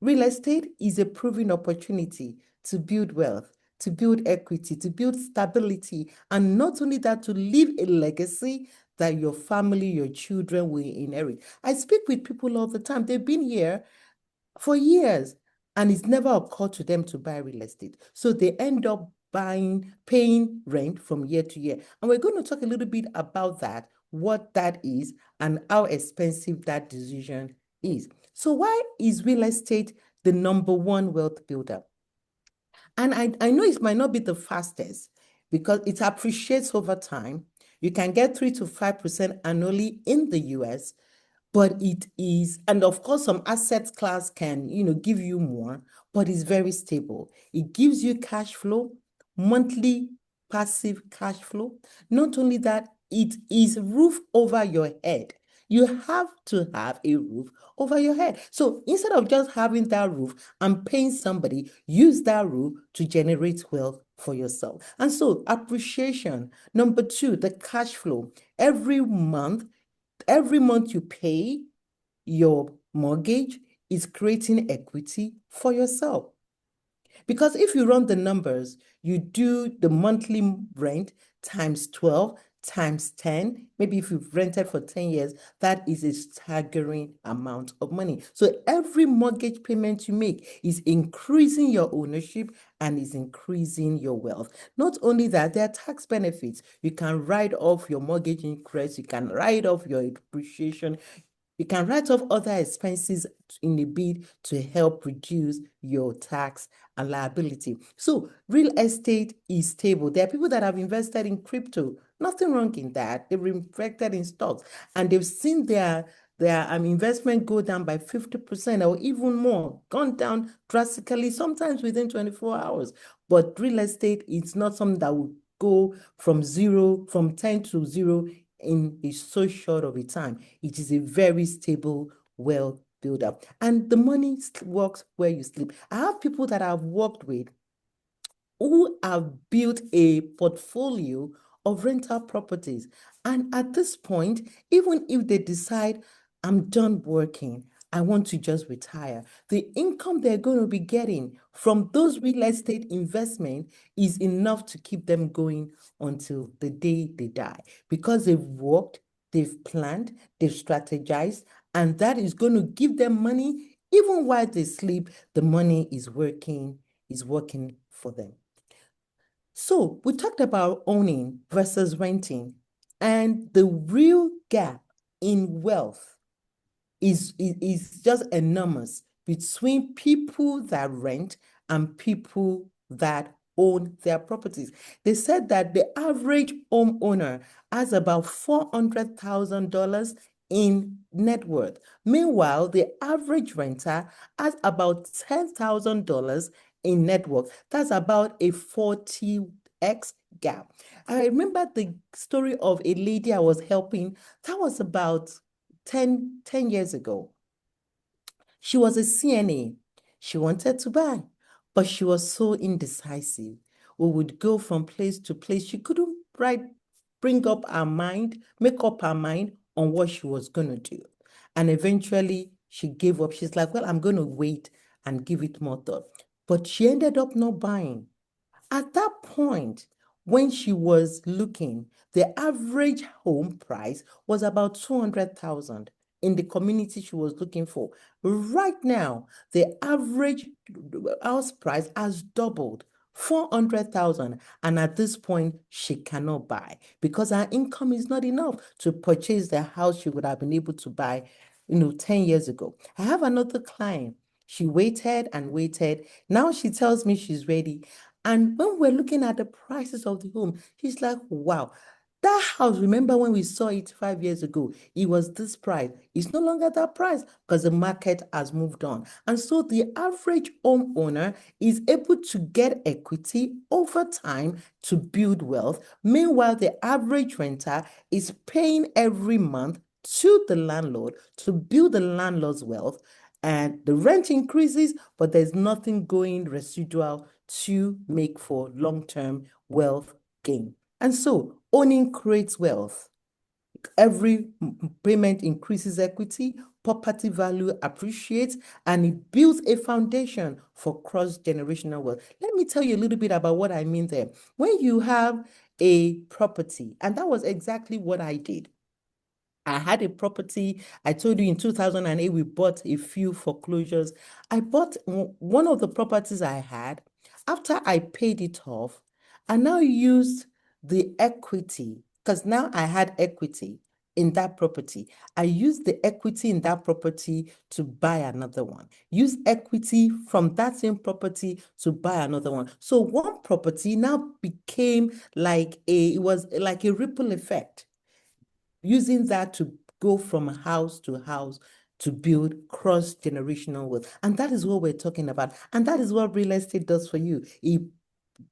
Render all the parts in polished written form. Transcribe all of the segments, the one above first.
Real estate is a proven opportunity to build wealth, to build equity, to build stability, and not only that, to leave a legacy that your family, your children will inherit. I speak with people all the time. They've been here for years, and it's never occurred to them to buy real estate. So they end up paying rent from year to year. And we're going to talk a little bit about that, what that is, and how expensive that decision is. So why is real estate the number one wealth builder? And I know it might not be the fastest because it appreciates over time. You can get 3 to 5% annually in the US, but it is, and of course, some asset class can, give you more, but it's very stable. It gives you cash flow, monthly passive cash flow. Not only that, it is roof over your head. You have to have a roof over your head. So instead of just having that roof and paying somebody, use that roof to generate wealth for yourself. And so appreciation. Number two, the cash flow. Every month you pay your mortgage is creating equity for yourself. Because if you run the numbers, you do the monthly rent times 12 times 10, maybe if you've rented for 10 years, that is a staggering amount of money. So every mortgage payment you make is increasing your ownership and is increasing your wealth. Not only that, there are tax benefits. You can write off your mortgage interest, you can write off your depreciation, you can write off other expenses in a bid to help reduce your tax and liability. So real estate is stable. There are people that have invested in crypto. Nothing wrong in that. They've invested in stocks and they've seen their investment go down by 50% or even more, gone down drastically, sometimes within 24 hours. But real estate is not something that will go from 10 to 0 in a so short of a time. It is a very stable wealth builder. And the money works where you sleep. I have people that I've worked with who have built a portfolio of rental properties. And at this point, even if they decide, I'm done working, I want to just retire, the income they're going to be getting from those real estate investment is enough to keep them going until the day they die because they've worked, they've planned, they've strategized, and that is going to give them money. Even while they sleep, the money is working for them. So we talked about owning versus renting, and the real gap in wealth is just enormous between people that rent and people that own their properties. They said that the average homeowner has about $400,000 in net worth. Meanwhile, the average renter has about $10,000 in net worth. That's about a 40x gap. I remember the story of a lady I was helping. That was about 10 years ago. She was a CNA. She wanted to buy, but she was so indecisive. We would go from place to place. She couldn't bring up her mind, make up her mind on what she was going to do. And eventually she gave up. She's like, well, I'm going to wait and give it more thought. But she ended up not buying. At that point, when she was looking, the average home price was about 200,000 in the community she was looking for. Right now, the average house price has doubled, 400,000. And at this point, she cannot buy because her income is not enough to purchase the house she would have been able to buy, 10 years ago. I have another client. She waited and waited. Now she tells me she's ready. And when we're looking at the prices of the home, she's like, wow, that house, remember when we saw it 5 years ago, it was this price. It's no longer that price because the market has moved on. And so the average homeowner is able to get equity over time to build wealth. Meanwhile, the average renter is paying every month to the landlord to build the landlord's wealth. And the rent increases, but there's nothing going residual to make for long-term wealth gain. And so owning creates wealth. Every payment increases equity. property value appreciates, and it builds a foundation for cross-generational wealth. Let me tell you a little bit about what I mean there. When you have a property, and that was exactly what I did. I had a property. I told you in 2008, we bought a few foreclosures. I bought one of the properties I had. After I paid it off, I now used the equity because now I had equity in that property. I used the equity in that property to buy another one. Use equity from that same property to buy another one. So one property now became it was like a ripple effect, using that to go from house to house to build cross-generational wealth. And that is what we're talking about. And that is what real estate does for you. It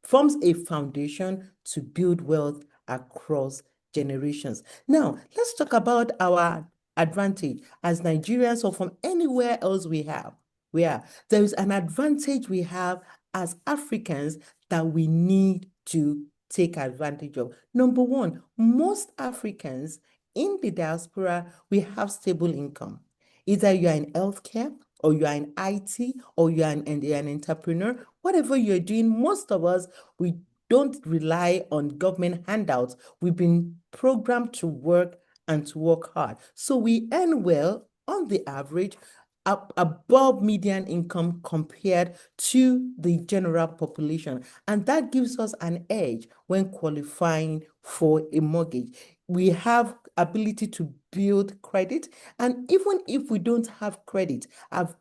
forms a foundation to build wealth across generations. Now, let's talk about our advantage as Nigerians or from anywhere else we are. There is an advantage we have as Africans that we need to take advantage of. Number one, most Africans in the diaspora, we have stable income. Either you are in healthcare, or you are in IT, or you are an entrepreneur. Whatever you're doing, most of us, we don't rely on government handouts. We've been programmed to work and to work hard. So we earn well on the average, above median income compared to the general population. And that gives us an edge when qualifying for a mortgage. We have ability to build credit. And even if we don't have credit, I've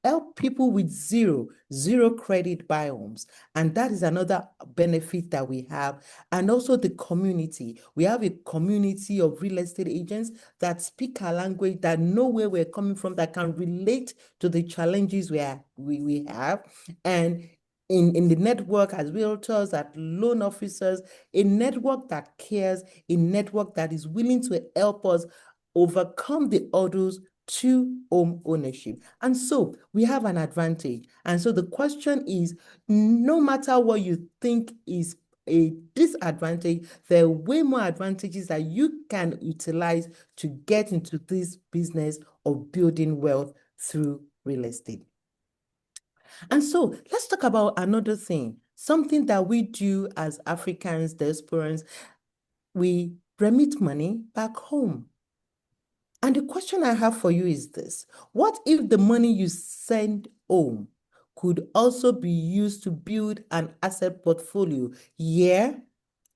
help people with zero credit buy homes. And that is another benefit that we have. And also the community. We have a community of real estate agents that speak our language, that know where we're coming from, that can relate to the challenges we have. And in the network as realtors, as loan officers, a network that cares, a network that is willing to help us overcome the hurdles to home ownership. And so we have an advantage. And so the question is, no matter what you think is a disadvantage, there are way more advantages that you can utilize to get into this business of building wealth through real estate. And so let's talk about another thing, something that we do as Africans, diasporans. We remit money back home. And the question I have for you is this: what if the money you send home could also be used to build an asset portfolio here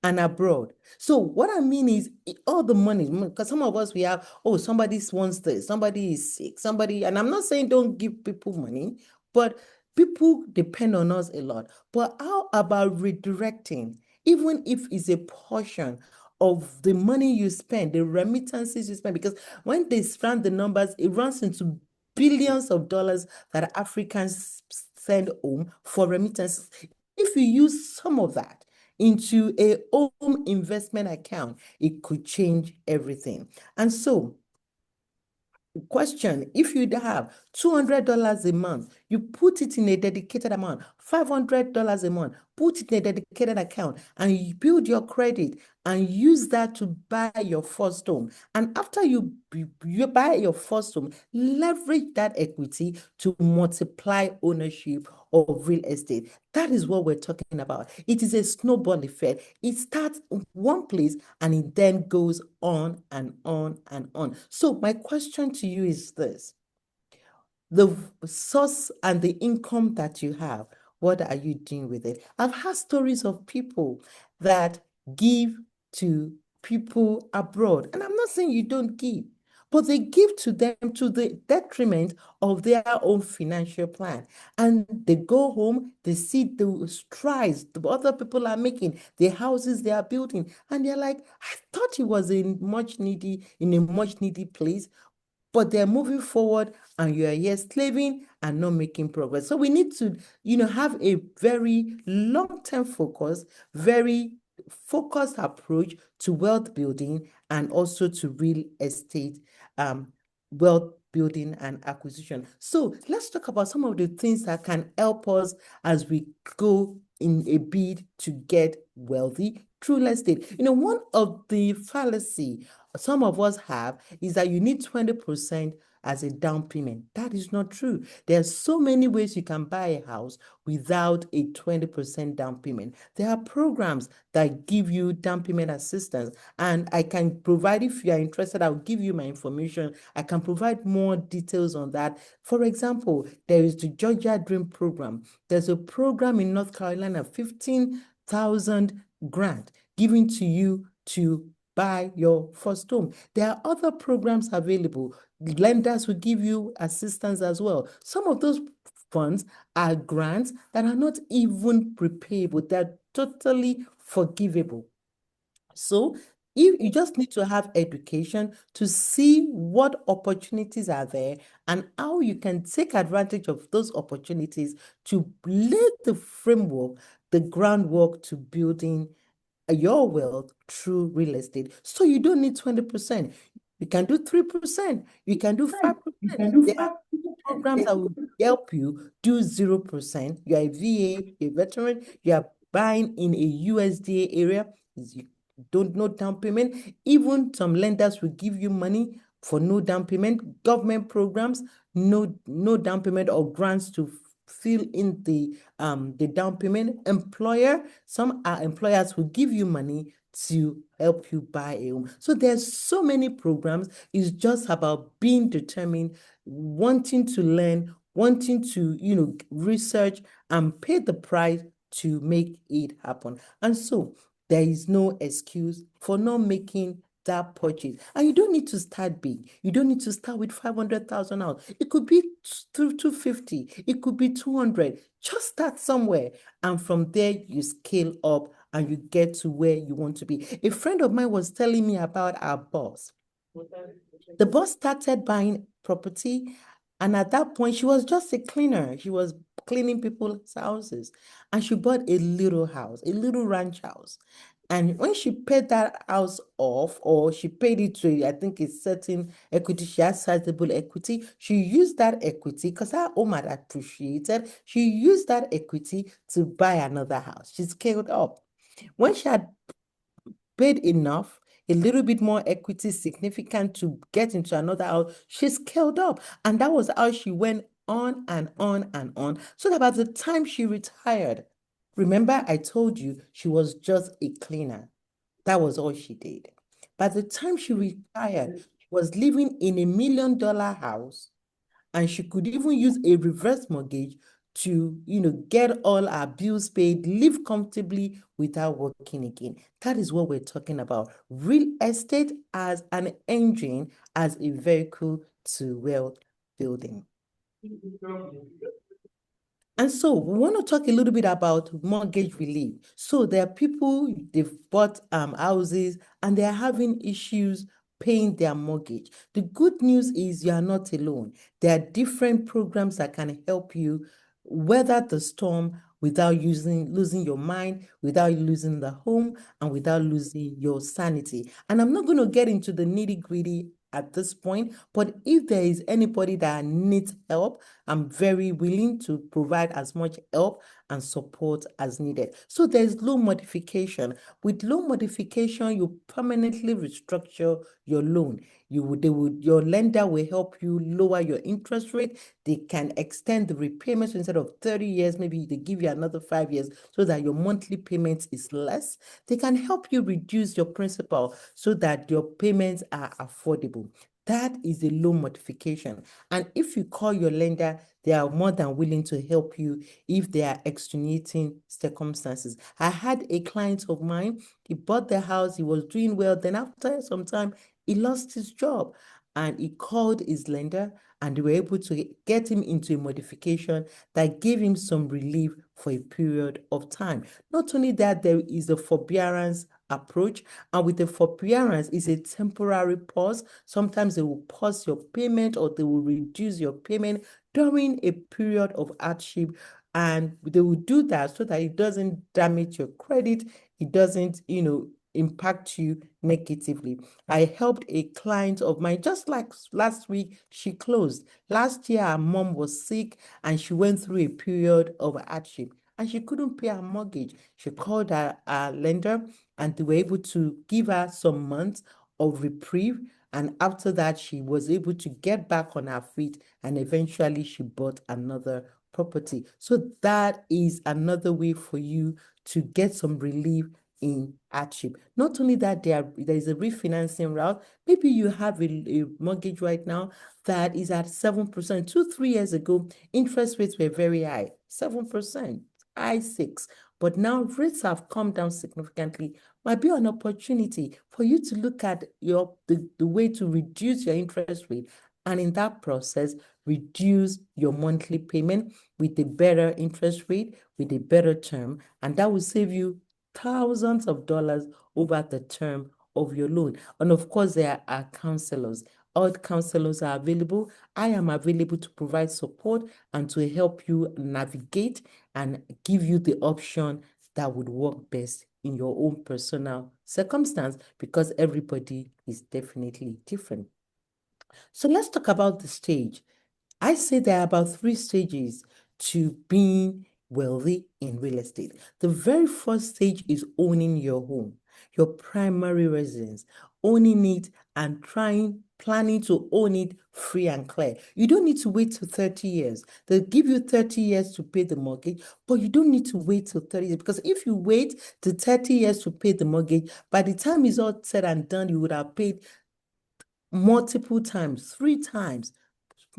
and abroad? So what I mean is all the money, because some of us, we have, oh, somebody wants this, somebody is sick, and I'm not saying don't give people money, but people depend on us a lot. But how about redirecting, even if it's a portion of the money you spend, the remittances you spend? Because when they run the numbers, it runs into billions of dollars that Africans send home for remittances. If you use some of that into a home investment account, it could change everything. And so, question: if you have $200 a month, you put it in a dedicated amount, $500 a month, put it in a dedicated account, and you build your credit and use that to buy your first home. And after you buy your first home, leverage that equity to multiply ownership of real estate. That is what we're talking about. It is a snowball effect. It starts one place and it then goes on and on and on. So my question to you is this: the source and the income that you have, what are you doing with it? I've had stories of people that give to people abroad, and I'm not saying you don't give, but they give to them to the detriment of their own financial plan. And they go home, they see the strides the other people are making, the houses they are building, and they're like, I thought it was in a much needy place, but they're moving forward and you are here slaving and not making progress. So we need to, have a very long-term focus, very focused approach to wealth building and also to real estate wealth building and acquisition. So let's talk about some of the things that can help us as we go in a bid to get wealthy through real estate. One of the fallacy some of us have is that you need 20% as a down payment. That is not true. There are so many ways you can buy a house without a 20% down payment. There are programs that give you down payment assistance, and I can provide, if you are interested, I'll give you my information. I can provide more details on that. For example, there is the Georgia Dream Program. There's a program in North Carolina, 15,000 grant given to you to buy your first home. There are other programs available. Lenders will give you assistance as well. Some of those funds are grants that are not even repayable. They're totally forgivable. So if you just need to have education to see what opportunities are there and how you can take advantage of those opportunities to lay the framework, the groundwork to building your wealth through real estate. So you don't need 20%. You can do 3%. You can do 5%. There are programs that will help you do 0%. You are a VA, a veteran, you are buying in a USDA area, you don't know down payment. Even some lenders will give you money for no down payment. Government programs, no down payment or grants to fill in the down payment. Some employers will give you money to help you buy a home. So there's so many programs. It's just about being determined, wanting to learn, wanting to, research and pay the price to make it happen. And so there is no excuse for not making that purchase. And you don't need to start big. You don't need to start with 500,000 out. It could be 250. It could be 200. Just start somewhere. And from there, you scale up and you get to where you want to be. A friend of mine was telling me about our boss. The boss started buying property, and at that point, she was just a cleaner. She was cleaning people's houses, and she bought a little house, a little ranch house. And when she paid that house off, or she paid it to, I think, a certain equity, she has sizable equity. She used that equity because her home had appreciated. She used that equity to buy another house. She scaled up. When she had paid enough, a little bit more equity, significant to get into another house, she scaled up. And that was how she went on and on and on. So that by the time she retired, remember I told you she was just a cleaner. That was all she did. By the time she retired, she was living in $1 million house, and she could even use a reverse mortgage to, get all our bills paid, live comfortably without working again. That is what we're talking about. Real estate as an engine, as a vehicle to wealth building. And so we want to talk a little bit about mortgage relief. So there are people, they've bought houses and they're having issues paying their mortgage. The good news is you are not alone. There are different programs that can help you weather the storm without losing your mind, without losing the home, and without losing your sanity. And I'm not going to get into the nitty-gritty at this point, but if there is anybody that needs help, I'm very willing to provide as much help and support as needed. So there's loan modification. With loan modification, you permanently restructure your loan. Your lender will help you lower your interest rate. They can extend the repayments. Instead of 30 years, maybe they give you another 5 years so that your monthly payments is less. They can help you reduce your principal so that your payments are affordable. That is a loan modification. And if you call your lender, they are more than willing to help you if there are extenuating circumstances. I had a client of mine, he bought the house, he was doing well. Then after some time, he lost his job, and he called his lender, and they were able to get him into a modification that gave him some relief for a period of time. Not only that, there is a forbearance approach, and with the forbearance is a temporary pause. Sometimes they will pause your payment or they will reduce your payment during a period of hardship, and they will do that so that it doesn't damage your credit, it doesn't, impact you negatively. I helped a client of mine just like last week. She closed. Last year, her mom was sick and she went through a period of hardship and she couldn't pay her mortgage. She called her lender and they were able to give her some months of reprieve. And after that, she was able to get back on her feet, and eventually she bought another property. So that is another way for you to get some relief in hardship. Not only that, there is a refinancing route. Maybe you have a mortgage right now that is at 7%. 2, 3 years ago, interest rates were very high, 7%, high 6. But now rates have come down significantly. Might be an opportunity for you to look at the way to reduce your interest rate, and in that process, reduce your monthly payment with a better interest rate, with a better term, and that will save you thousands of dollars over the term of your loan. And of course, there are counselors. All counselors are available. I am available to provide support and to help you navigate and give you the option that would work best in your own personal circumstance, because everybody is definitely different. So let's talk about the stage. I say there are about 3 stages to being wealthy in real estate. The very first stage is owning your home, your primary residence, owning it and planning to own it free and clear. You don't need to wait till 30 years. They'll give you 30 years to pay the mortgage, but you don't need to wait till 30 years, because if you wait till 30 years to pay the mortgage, by the time it's all said and done, you would have paid multiple times, 3 times,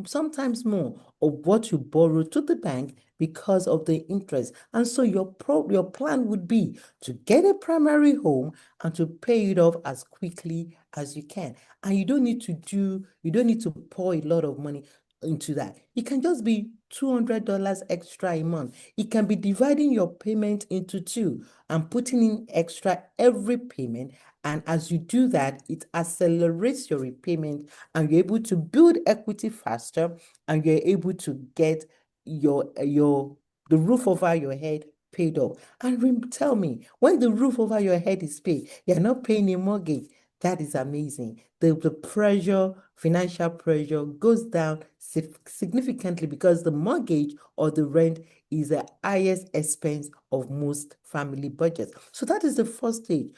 sometimes more, of what you borrowed to the bank because of the interest. And so your plan would be to get a primary home and to pay it off as quickly as you can. And you don't need to pour a lot of money into that. It can just be $200 extra a month. It can be dividing your payment into 2 and putting in extra every payment. And as you do that, it accelerates your repayment, and you're able to build equity faster, and you're able to get the roof over your head paid off. And tell me, when the roof over your head is paid, you're not paying a mortgage. That is amazing. The financial pressure goes down significantly, because the mortgage or the rent is the highest expense of most family budgets. So that is the first stage,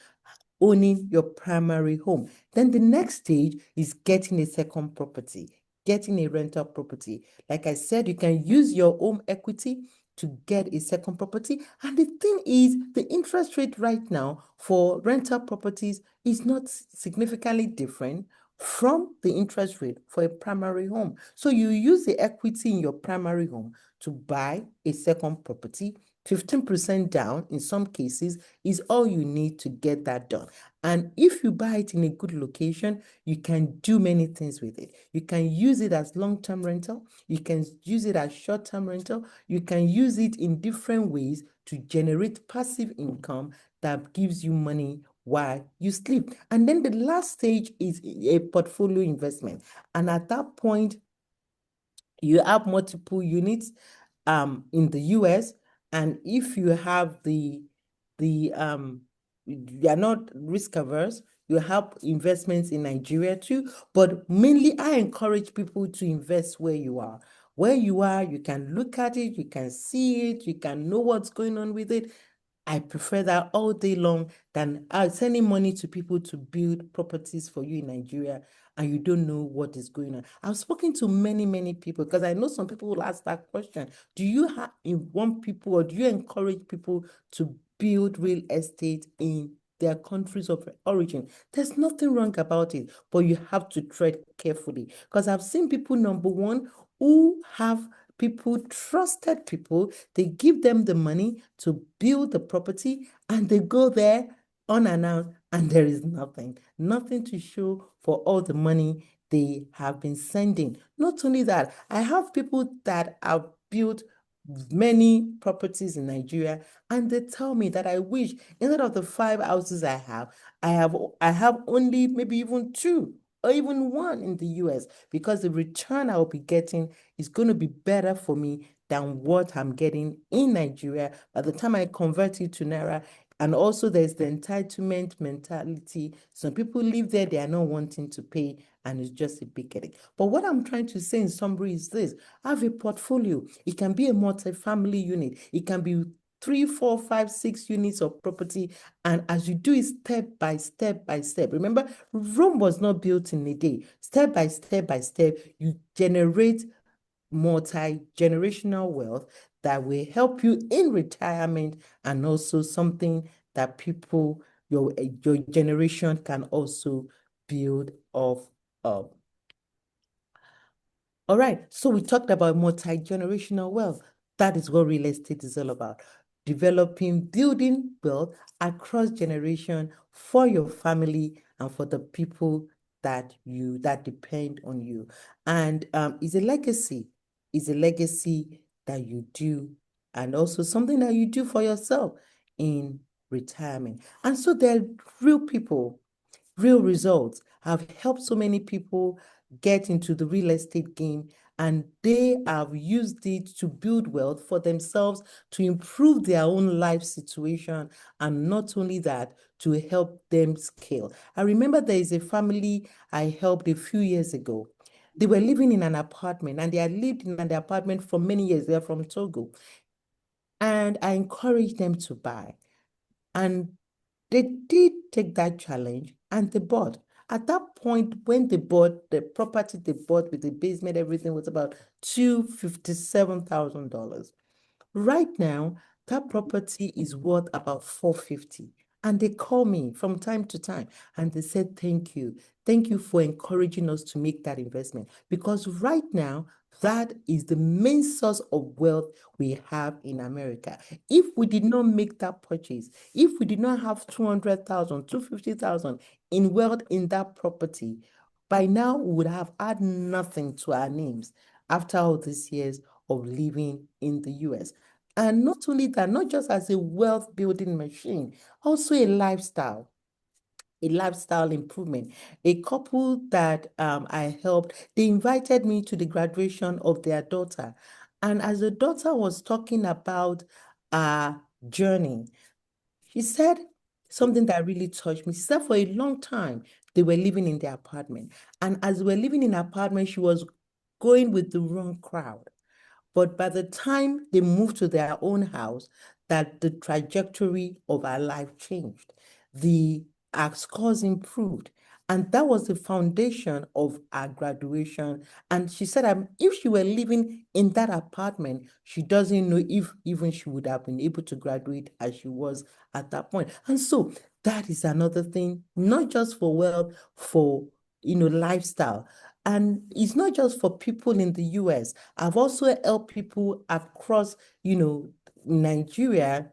owning your primary home. Then the next stage is getting a second property, getting a rental property. Like I said, you can use your home equity to get a second property. And the thing is, the interest rate right now for rental properties is not significantly different from the interest rate for a primary home. So you use the equity in your primary home to buy a second property. 15% down in some cases is all you need to get that done. And if you buy it in a good location, you can do many things with it. You can use it as long-term rental. You can use it as short-term rental. You can use it in different ways to generate passive income that gives you money while you sleep. And then the last stage is a portfolio investment. And at that point, you have multiple units in the US. And if you have you are not risk averse, you have investments in Nigeria too. But mainly, I encourage people to invest where you are. Where you are, you can look at it, you can see it, you can know what's going on with it. I prefer that all day long than sending money to people to build properties for you in Nigeria, and you don't know what is going on. I've spoken to many, many people, because I know some people will ask that question. Do you want people, or do you encourage people to build real estate in their countries of origin? There's nothing wrong about it, but you have to tread carefully, because I've seen people, number one, who have trusted people, they give them the money to build the property, and they go there unannounced, and there is nothing to show for all the money they have been sending. Not only that, I have people that have built many properties in Nigeria, and they tell me that I wish, instead of the 5 houses I have only maybe even 2 or even 1 in the US, because the return I'll be getting is going to be better for me than what I'm getting in Nigeria by the time I convert it to Naira. And also, there's the entitlement mentality. Some people live there, they are not wanting to pay, and it's just a big headache. But what I'm trying to say in summary is this: have a portfolio. It can be a multi-family unit. It can be 3, 4, 5, 6 units of property. And as you do it step by step by step, remember, Rome was not built in a day. Step by step, you generate multi-generational wealth that will help you in retirement, and also something that people, your generation can also build off of. All right, so we talked about multi-generational wealth. That is what real estate is all about. Developing, building wealth across generation for your family and for the people that depend on you. And it's a legacy. It's a legacy that you do, and also something that you do for yourself in retirement. And so they're real people. Real results have helped so many people get into the real estate game, and they have used it to build wealth for themselves, to improve their own life situation, and not only that, to help them scale. I remember there is a family I helped a few years ago. They were living in an apartment, and they had lived in an apartment for many years. They're from Togo. And I encouraged them to buy. And they did take that challenge, and they bought. At that point, when they bought, the property they bought with the basement, everything was about $257,000. Right now, that property is worth about 450. And they call me from time to time and they said, thank you. Thank you for encouraging us to make that investment. Because right now, that is the main source of wealth we have in America. If we did not make that purchase, if we did not have 200,000, 250,000 in wealth in that property, by now we would have had nothing to our names after all these years of living in the US. And not only that, not just as a wealth building machine, also a lifestyle improvement. A couple that I helped, they invited me to the graduation of their daughter. And as the daughter was talking about our journey, she said something that really touched me. She said for a long time, they were living in their apartment. And as they were living in an apartment, she was going with the wrong crowd. But by the time they moved to their own house, that the trajectory of our life changed. Our scores improved. And that was the foundation of our graduation. And she said if she were living in that apartment, she doesn't know if even she would have been able to graduate as she was at that point. And so that is another thing, not just for wealth, for lifestyle. And it's not just for people in the US. I've also helped people across, Nigeria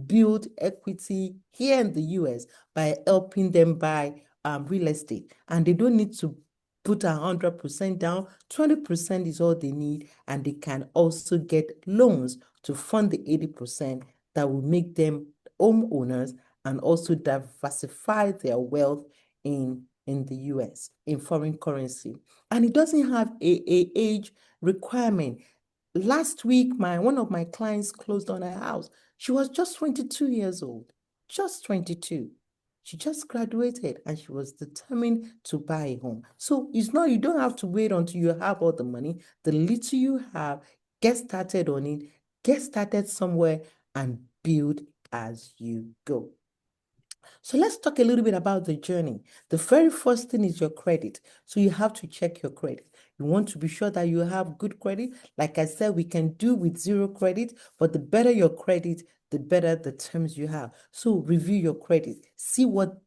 build equity here in the US by helping them buy real estate. And they don't need to put 100% down. 20% is all they need. And they can also get loans to fund the 80% that will make them homeowners and also diversify their wealth in the US, in foreign currency. And it doesn't have a age requirement. Last week, one of my clients closed on her house. She was just 22 years old, just 22. She just graduated and she was determined to buy a home. So it's not, you don't have to wait until you have all the money. The little you have, get started on it, get started somewhere and build as you go. So let's talk a little bit about the journey. The very first thing is your credit. So you have to check your credit. You want to be sure that you have good credit. Like I said, we can do with zero credit, but the better your credit, the better the terms you have. So review your credit. See what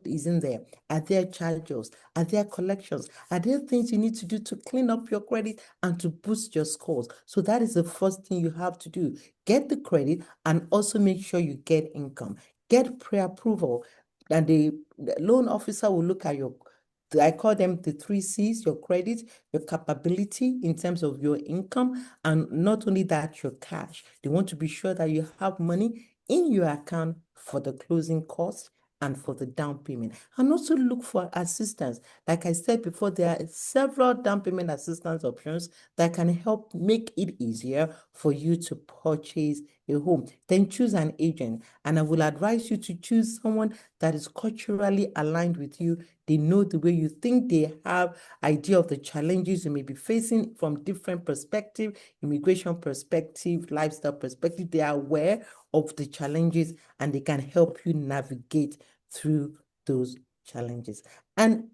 is in there. Are there charge-offs? Are there collections? Are there things you need to do to clean up your credit and to boost your scores? So that is the first thing you have to do. Get the credit and also make sure you get income. Get pre-approval, and the loan officer will look at I call them the 3 C's, your credit, your capability in terms of your income, and not only that, your cash. They want to be sure that you have money in your account for the closing costs and for the down payment. And also look for assistance. Like I said before, there are several down payment assistance options that can help make it easier for you to purchase a home, then choose an agent. And I will advise you to choose someone that is culturally aligned with you. They know the way you think, they have idea of the challenges you may be facing from different perspective, immigration perspective, lifestyle perspective. They are aware of the challenges and they can help you navigate through those challenges. And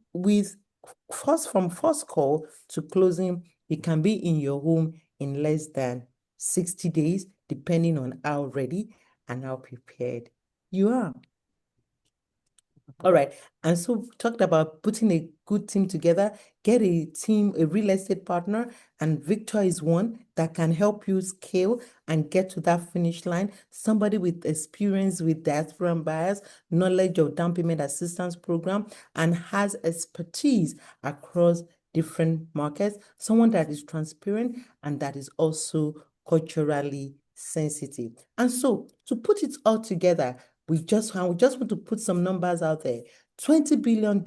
from first call to closing, it can be in your home in less than 60 days, depending on how ready and how prepared you are. All right. And so we talked about putting a good team together, get a team, a real estate partner, and Victor is one that can help you scale and get to that finish line. Somebody with experience with diaspora and buyers, knowledge of down payment assistance program, and has expertise across different markets. Someone that is transparent and that is also culturally sensitive. And so to put it all together, we just want to put some numbers out there. $20 billion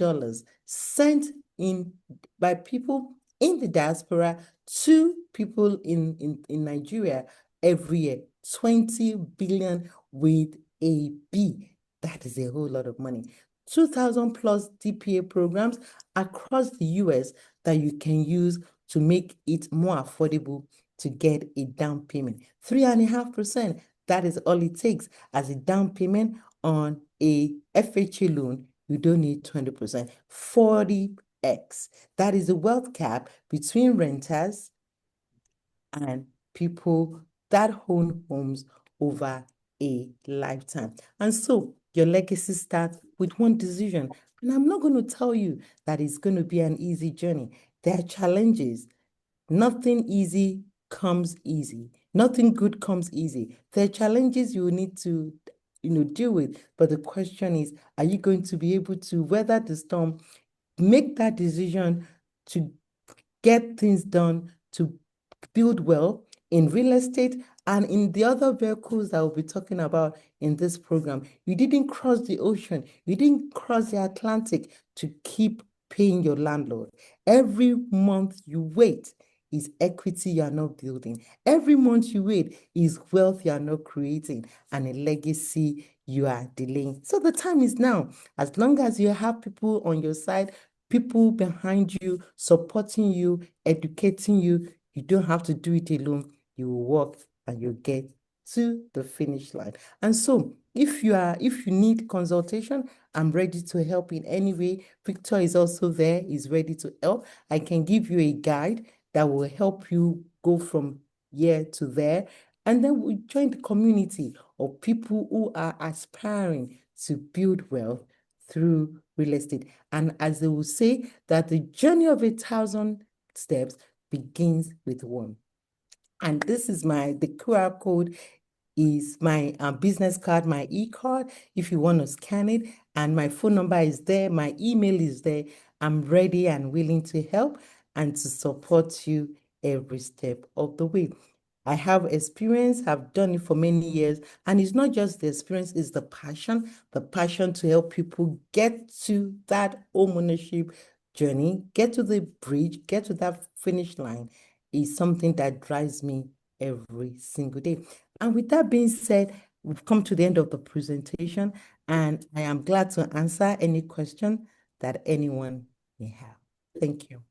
sent in by people in the diaspora to people in Nigeria every year. 20 billion with a B. That is a whole lot of money. 2,000 plus DPA programs across the US that you can use to make it more affordable to get a down payment. 3.5%. That is all it takes as a down payment on a FHA loan. You don't need 20%. 40x. That is the wealth cap between renters and people that own homes over a lifetime. And so your legacy starts with one decision. And I'm not going to tell you that it's going to be an easy journey. There are challenges. Nothing easy comes easy. Nothing good comes easy. There are challenges you need to, deal with. But the question is, are you going to be able to weather the storm, make that decision to get things done, to build wealth in real estate and in the other vehicles that we'll be talking about in this program? You didn't cross the ocean. You didn't cross the Atlantic to keep paying your landlord. Every month you wait is equity you are not building. Every month you wait is wealth you are not creating and a legacy you are delaying. So the time is now. As long as you have people on your side, people behind you, supporting you, educating you, you don't have to do it alone. You will walk and you get to the finish line. And so if you need consultation, I'm ready to help in any way. Victor is also there, he's ready to help. I can give you a guide that will help you go from here to there. And then we join the community of people who are aspiring to build wealth through real estate. And as they will say, that the journey of 1,000 steps begins with one. And this is the QR code is my business card, my e-card, if you want to scan it. And my phone number is there. My email is there. I'm ready and willing to help and to support you every step of the way. I have experience, I've done it for many years. And it's not just the experience, it's the passion to help people get to that home ownership journey, get to the bridge, get to that finish line is something that drives me every single day. And with that being said, we've come to the end of the presentation, and I am glad to answer any question that anyone may have. Thank you.